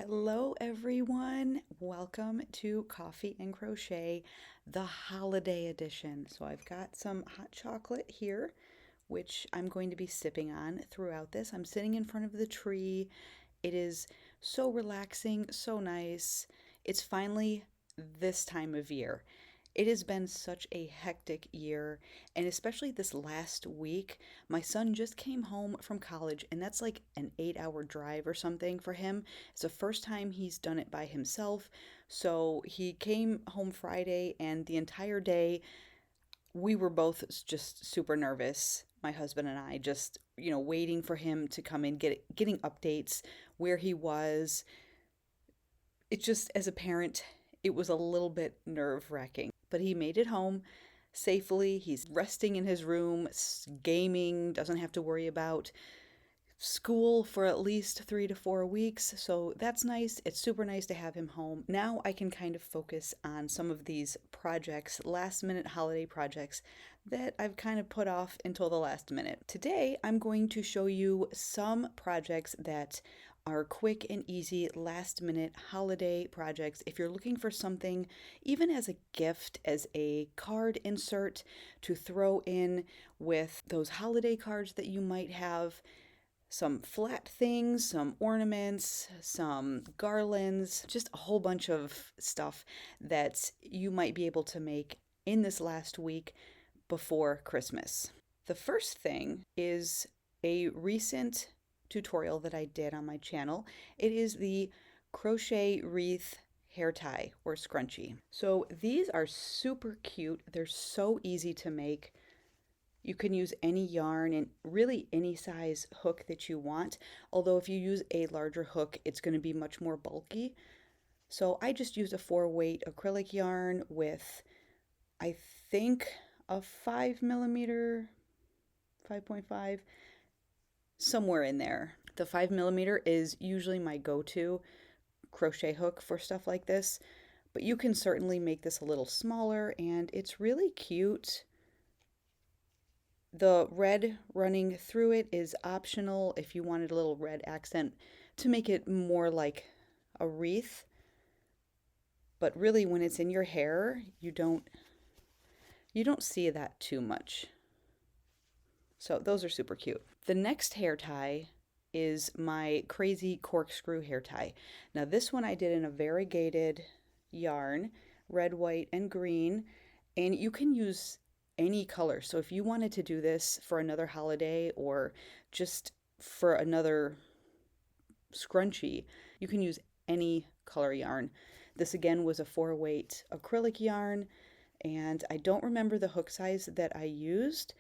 Hello, everyone. Welcome to Coffee and Crochet, the holiday edition. So, I've got some hot chocolate here, which I'm going to be sipping on throughout this. I'm sitting in front of the tree. It is so relaxing, so nice. It's finally this time of year. It has been such a hectic year, and especially this last week. My son just came home from college, and that's like an 8 hour drive or something for him. It's the first time he's done it by himself. So he came home Friday, and the entire day we were both just super nervous. My husband and I just, waiting for him to come in, getting updates where he was. It just, as a parent, it was a little bit nerve-wracking. But he made it home safely. He's resting in his room, gaming, doesn't have to worry about school for at least 3 to 4 weeks. So that's nice. It's super nice to have him home. Now I can kind of focus on some of these projects, last minute holiday projects that I've kind of put off until the last minute. Today I'm going to show you some projects that are quick and easy last minute holiday projects. If you're looking for something, even as a gift, as a card insert to throw in with those holiday cards that you might have, some flat things, some ornaments, some garlands, just a whole bunch of stuff that you might be able to make in this last week before Christmas. The first thing is a recent tutorial that I did on my channel. It is the crochet wreath hair tie or scrunchie. So these are super cute. They're so easy to make. You can use any yarn and really any size hook that you want. Although if you use a larger hook, it's going to be much more bulky. So I just used a 4-weight acrylic yarn with, I think, a 5mm, 5.5, somewhere in there. The 5mm is usually my go-to crochet hook for stuff like this, but you can certainly make this a little smaller, and it's really cute. The red running through it is optional if you wanted a little red accent to make it more like a wreath. But really, when it's in your hair, you don't see that too much. So those are super cute. The next hair tie is my crazy corkscrew hair tie. Now this one I did in a variegated yarn, red, white, and green, and you can use any color. So if you wanted to do this for another holiday or just for another scrunchie, you can use any color yarn. This again was a 4-weight acrylic yarn, and I don't remember the hook size that I used,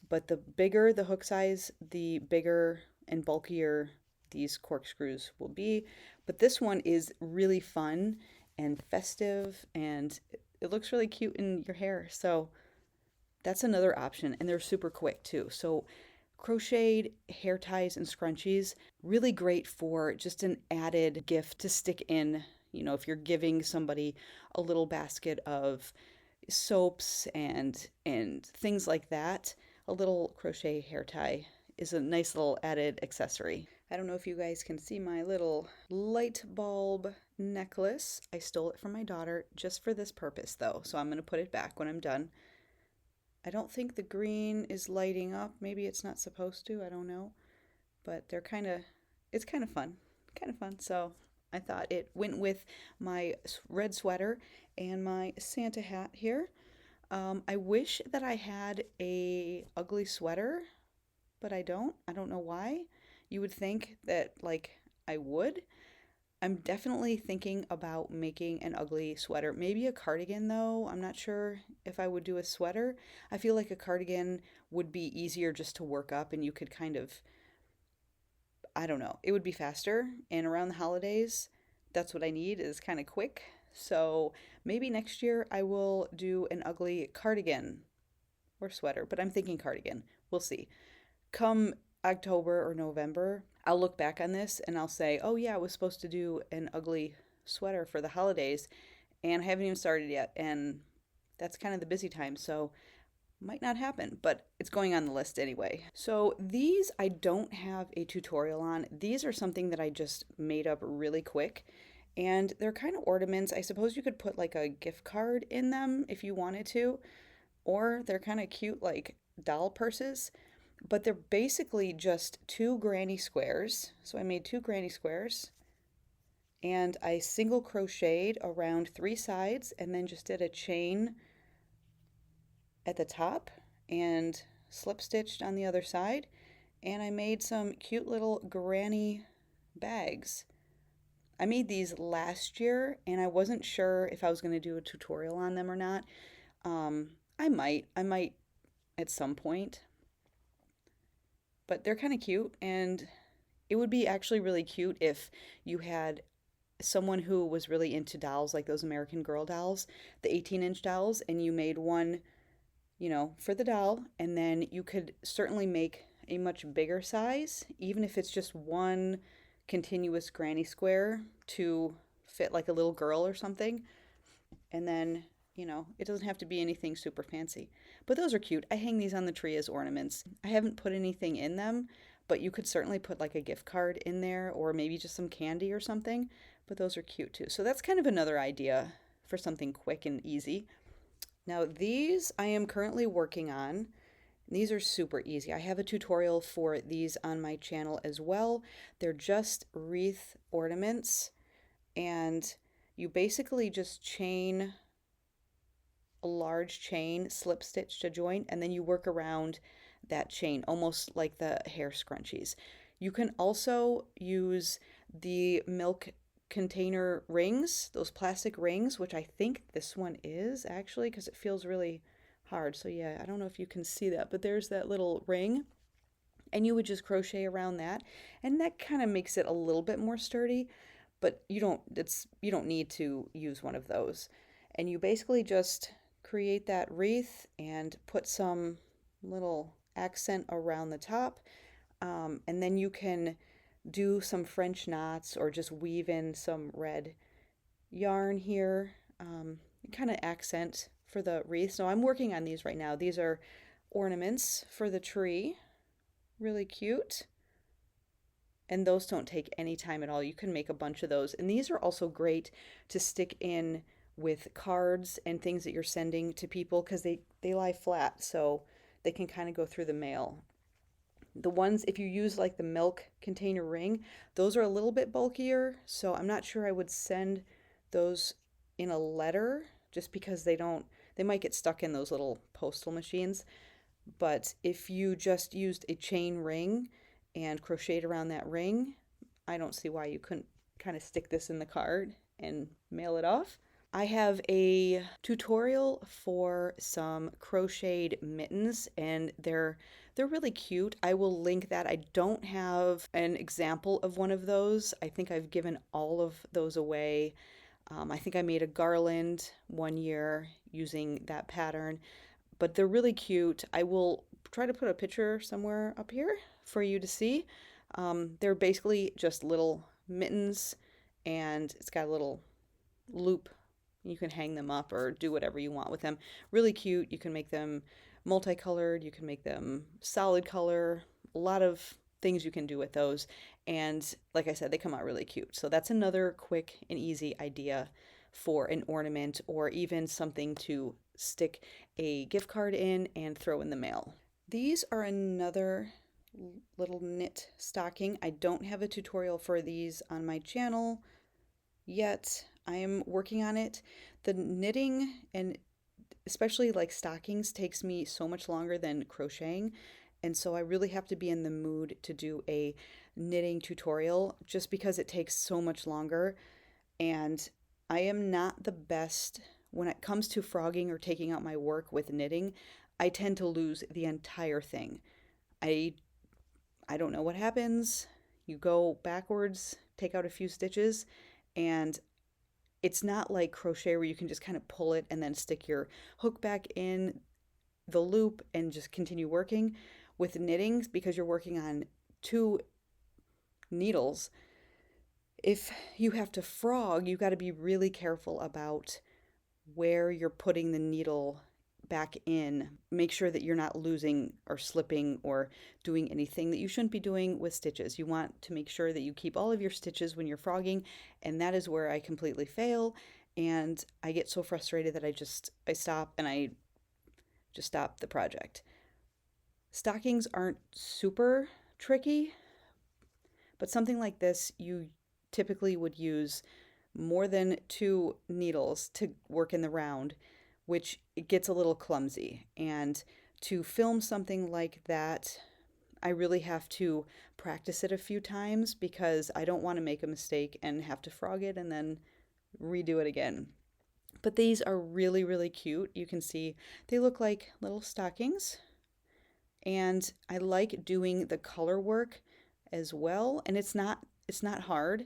but the bigger the hook size, the bigger and bulkier these corkscrews will be. But this one is really fun and festive, and it looks really cute in your hair. So that's another option, and they're super quick too. So crocheted hair ties and scrunchies, really great for just an added gift to stick in, if you're giving somebody a little basket of soaps and things like that. A little crochet hair tie is a nice little added accessory. I don't know if you guys can see my little light bulb necklace. I stole it from my daughter just for this purpose though, so I'm going to put it back when I'm done. I don't think the green is lighting up. Maybe it's not supposed to, I don't know. But it's kind of fun. So I thought it went with my red sweater and my Santa hat here. I wish that I had a ugly sweater, but I don't. I don't know why. You would think that, I would. I'm definitely thinking about making an ugly sweater. Maybe a cardigan, though. I'm not sure if I would do a sweater. I feel like a cardigan would be easier just to work up, and you could kind of, I don't know, it would be faster. And around the holidays, that's what I need, is kind of quick. So maybe next year I will do an ugly cardigan or sweater, but I'm thinking cardigan. We'll see. Come October or November, I'll look back on this and I'll say, oh yeah, I was supposed to do an ugly sweater for the holidays, and I haven't even started yet, and that's kind of the busy time. So Might not happen, but it's going on the list anyway. So these I don't have a tutorial on. These are something that I just made up really quick. And they're kind of ornaments. I suppose you could put like a gift card in them if you wanted to, or they're kind of cute like doll purses. But they're basically just two granny squares. So I made two granny squares and I single crocheted around three sides and then just did a chain at the top and slip stitched on the other side. And I made some cute little granny bags. I made these last year and I wasn't sure if I was going to do a tutorial on them or not. I might at some point, but they're kind of cute, and it would be actually really cute if you had someone who was really into dolls, like those American Girl dolls, the 18-inch dolls, and you made one, for the doll, and then you could certainly make a much bigger size, even if it's just one continuous granny square to fit like a little girl or something. And then, it doesn't have to be anything super fancy. But those are cute. I hang these on the tree as ornaments. I haven't put anything in them, but you could certainly put like a gift card in there or maybe just some candy or something. But those are cute too. So that's kind of another idea for something quick and easy. Now, these I am currently working on. These are super easy. I have a tutorial for these on my channel as well. They're just wreath ornaments, and you basically just chain a large chain, slip stitch to joint, and then you work around that chain, almost like the hair scrunchies. You can also use the milk container rings, those plastic rings, which I think this one is actually because it feels really hard. So yeah, I don't know if you can see that, but there's that little ring. And you would just crochet around that, and that kind of makes it a little bit more sturdy, but you don't need to use one of those. And you basically just create that wreath and put some little accent around the top. And then you can do some French knots or just weave in some red yarn here, kind of accent for the wreath. So I'm working on these right now. These are ornaments for the tree. Really cute. And those don't take any time at all. You can make a bunch of those. And these are also great to stick in with cards and things that you're sending to people because they lie flat, so they can kind of go through the mail. The ones, if you use like the milk container ring, those are a little bit bulkier, so I'm not sure I would send those in a letter just because they might get stuck in those little postal machines. But if you just used a chain ring and crocheted around that ring, I don't see why you couldn't kind of stick this in the card and mail it off. I have a tutorial for some crocheted mittens, and they're really cute. I will link that. I don't have an example of one of those. I think I've given all of those away. I think I made a garland one year using that pattern, but they're really cute. I will try to put a picture somewhere up here for you to see. They're basically just little mittens, and it's got a little loop. You can hang them up or do whatever you want with them. Really cute. You can make them multicolored. You can make them solid color. A lot of things you can do with those. And like I said, they come out really cute. So that's another quick and easy idea for an ornament or even something to stick a gift card in and throw in the mail. These are another little knit stocking. I don't have a tutorial for these on my channel yet. I am working on it. The knitting, and especially like stockings, takes me so much longer than crocheting. And so I really have to be in the mood to do a knitting tutorial just because it takes so much longer. And I am not the best when it comes to frogging or taking out my work with knitting. I tend to lose the entire thing. I don't know what happens. You go backwards, take out a few stitches, and it's not like crochet where you can just kind of pull it and then stick your hook back in the loop and just continue working. With knitting, because you're working on two needles, if you have to frog, you got to be really careful about where you're putting the needle back in, make sure that you're not losing or slipping or doing anything that you shouldn't be doing with stitches. You want to make sure that you keep all of your stitches when you're frogging, and that is where I completely fail, and I get so frustrated that I stop and I just stop the project. Stockings aren't super tricky, but something like this, you typically would use more than 2 needles to work in the round, which it gets a little clumsy. And to film something like that, I really have to practice it a few times because I don't want to make a mistake and have to frog it and then redo it again. But these are really, really cute. You can see they look like little stockings. And I like doing the color work as well. And it's not hard.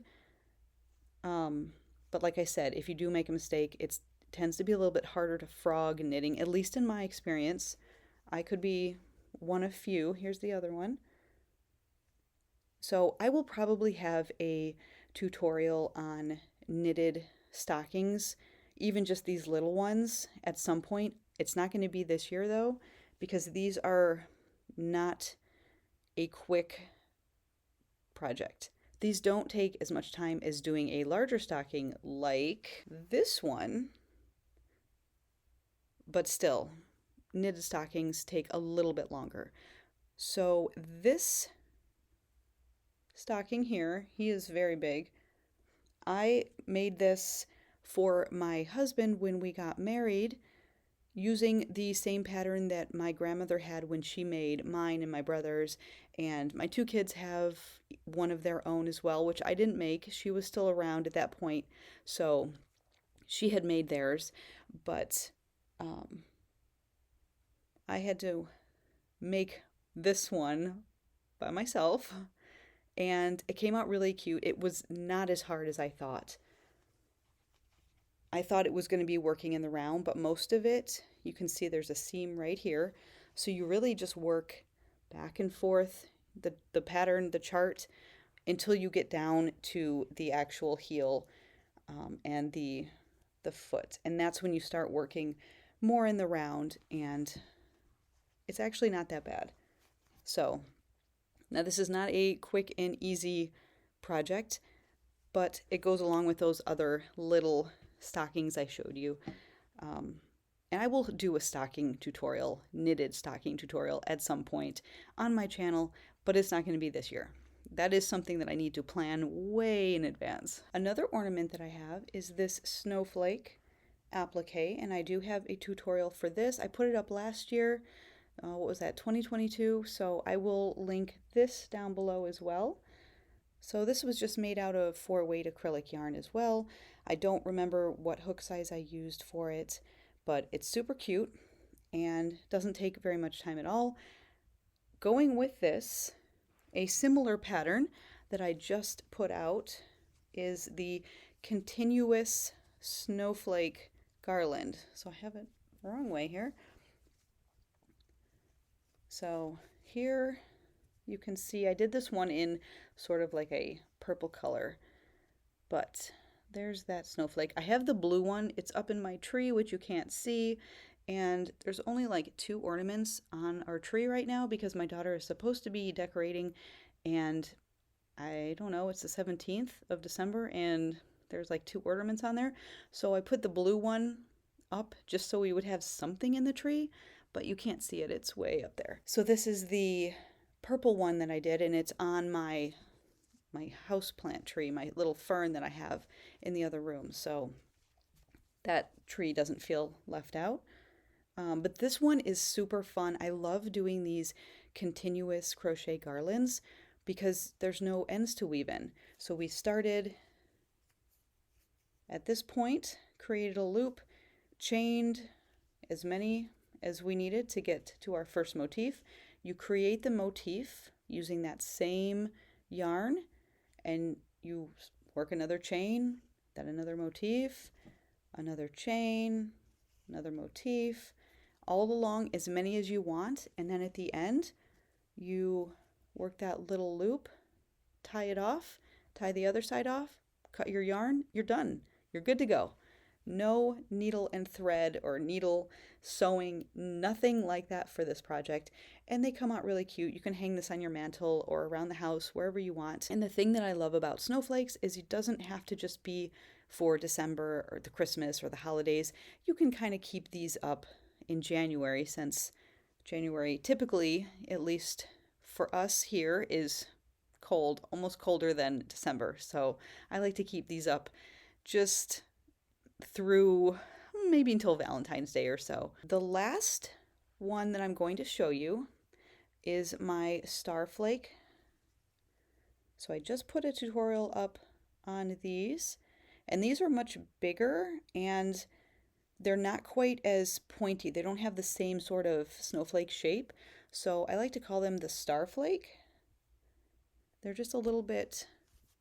But like I said, if you do make a mistake, it tends to be a little bit harder to frog knitting, at least in my experience. I could be one of few. Here's the other one. So I will probably have a tutorial on knitted stockings, even just these little ones at some point. It's not going to be this year though, because these are not a quick project. These don't take as much time as doing a larger stocking like this one, but still, knitted stockings take a little bit longer. So this stocking here, he is very big. I made this for my husband when we got married, using the same pattern that my grandmother had when she made mine and my brother's, and my 2 kids have one of their own as well, which I didn't make. She was still around at that point, so she had made theirs, but I had to make this one by myself, and it came out really cute. It was not as hard as I thought. I thought it was going to be working in the round, but most of it, you can see there's a seam right here. So you really just work back and forth the pattern, the chart, until you get down to the actual heel and the foot. And that's when you start working more in the round, and it's actually not that bad. So now this is not a quick and easy project, but it goes along with those other little stockings I showed you. And I will do a stocking tutorial, knitted stocking tutorial at some point on my channel, but it's not going to be this year. That is something that I need to plan way in advance. Another ornament that I have is this snowflake applique, and I do have a tutorial for this. I put it up last year. What was that, 2022? So I will link this down below as well. So this was just made out of 4-weight acrylic yarn as well. I don't remember what hook size I used for it, but it's super cute and doesn't take very much time at all. Going with this, a similar pattern that I just put out is the continuous snowflake garland. So I have it the wrong way here. So here you can see I did this one in sort of like a purple color, but there's that snowflake. I have the blue one. It's up in my tree, which you can't see, and there's only like 2 ornaments on our tree right now because my daughter is supposed to be decorating, and I don't know, it's the 17th of December and there's like 2 ornaments on there. So I put the blue one up just so we would have something in the tree, but you can't see it. It's way up there. So this is the purple one that I did, and it's on my houseplant tree, my little fern that I have in the other room. So that tree doesn't feel left out. But this one is super fun. I love doing these continuous crochet garlands because there's no ends to weave in. So we started at this point, created a loop, chained as many as we needed to get to our first motif. You create the motif using that same yarn, and you work another chain, then another motif, another chain, another motif, all along as many as you want, and then at the end you work that little loop, tie it off, tie the other side off, cut your yarn, you're done. You're good to go. No needle and thread or needle sewing, nothing like that for this project. And they come out really cute. You can hang this on your mantle or around the house, wherever you want. And the thing that I love about Snowflakes is it doesn't have to just be for December or the Christmas or the holidays. You can kind of keep these up in January, since January typically, at least for us here, is cold, almost colder than December. So I like to keep these up just through maybe until Valentine's Day or so. The last one that I'm going to show you is my Starflake. So I just put a tutorial up on these, and these are much bigger and they're not quite as pointy. They don't have the same sort of snowflake shape. So I like to call them the Starflake. They're just a little bit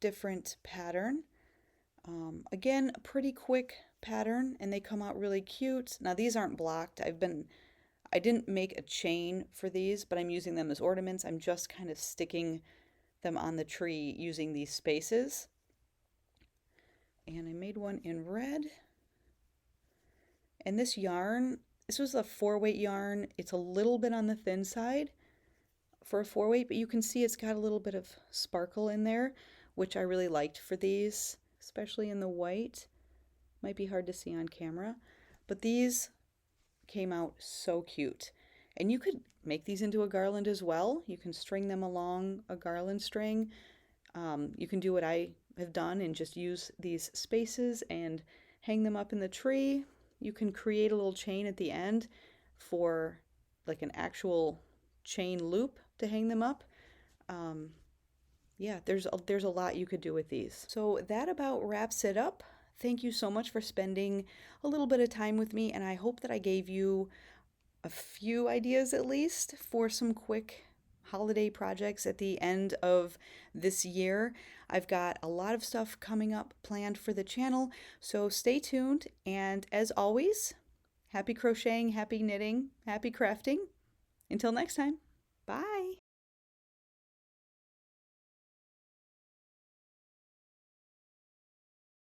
different pattern. Again, a pretty quick pattern, and they come out really cute. Now these aren't blocked. I didn't make a chain for these, but I'm using them as ornaments. I'm just kind of sticking them on the tree using these spaces. And I made one in red. And this yarn, this was a 4-weight yarn. It's a little bit on the thin side for a 4-weight, but you can see it's got a little bit of sparkle in there, which I really liked for these, especially in the white. Might be hard to see on camera, but these came out so cute. And you could make these into a garland as well. You can string them along a garland string. You can do what I have done and just use these spaces and hang them up in the tree. You can create a little chain at the end for like an actual chain loop to hang them up. Yeah, there's a lot you could do with these. So that about wraps it up. Thank you so much for spending a little bit of time with me, and I hope that I gave you a few ideas at least for some quick holiday projects at the end of this year. I've got a lot of stuff coming up planned for the channel, so stay tuned, and as always, happy crocheting, happy knitting, happy crafting. Until next time, bye!